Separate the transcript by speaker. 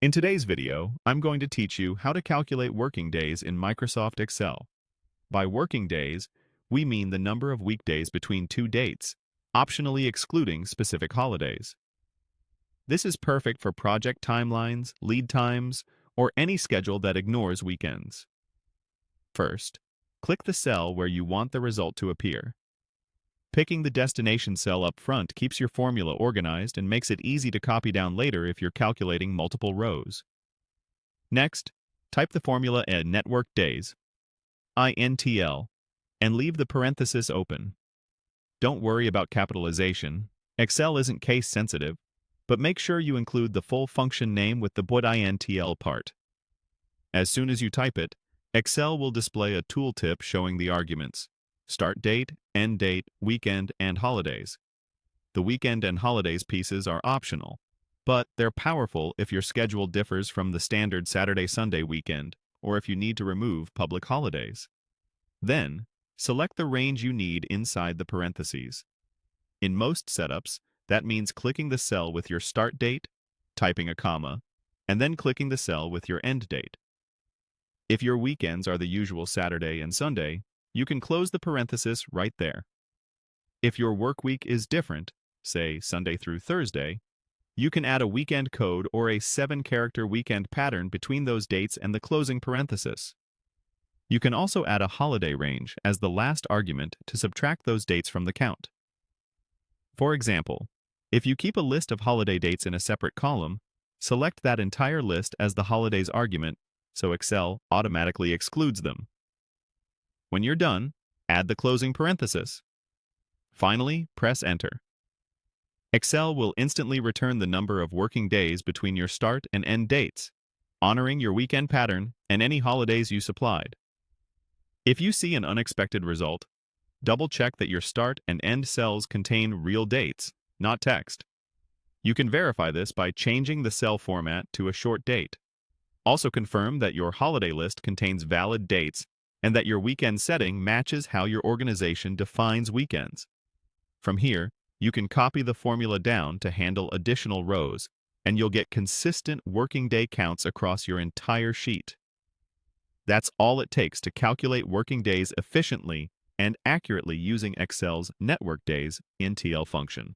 Speaker 1: In today's video, I'm going to teach you how to calculate working days in Microsoft Excel. By working days, we mean the number of weekdays between two dates, optionally excluding specific holidays. This is perfect for project timelines, lead times, or any schedule that ignores weekends. First, click the cell where you want the result to appear. Picking the destination cell up front keeps your formula organized and makes it easy to copy down later if you're calculating multiple rows. Next, type the formula in NETWORKDAYS, INTL, and leave the parenthesis open. Don't worry about capitalization. Excel isn't case sensitive, but make sure you include the full function name with the .intl part. As soon as you type it, Excel will display a tooltip showing the arguments: start date, end date, weekend, and holidays. The weekend and holidays pieces are optional, but they're powerful if your schedule differs from the standard Saturday-Sunday weekend, or if you need to remove public holidays. Then, select the range you need inside the parentheses. In most setups, that means clicking the cell with your start date, typing a comma, and then clicking the cell with your end date. If your weekends are the usual Saturday and Sunday, you can close the parenthesis right there. If your work week is different, say Sunday through Thursday, you can add a weekend code or a 7-character weekend pattern between those dates and the closing parenthesis. You can also add a holiday range as the last argument to subtract those dates from the count. For example, if you keep a list of holiday dates in a separate column, select that entire list as the holidays argument so Excel automatically excludes them. When you're done, add the closing parenthesis. Finally, press Enter. Excel will instantly return the number of working days between your start and end dates, honoring your weekend pattern and any holidays you supplied. If you see an unexpected result, double-check that your start and end cells contain real dates, not text. You can verify this by changing the cell format to a short date. Also confirm that your holiday list contains valid dates and that your weekend setting matches how your organization defines weekends. From here, you can copy the formula down to handle additional rows, and you'll get consistent working day counts across your entire sheet. That's all it takes to calculate working days efficiently and accurately using Excel's NETWORKDAYS INTL function.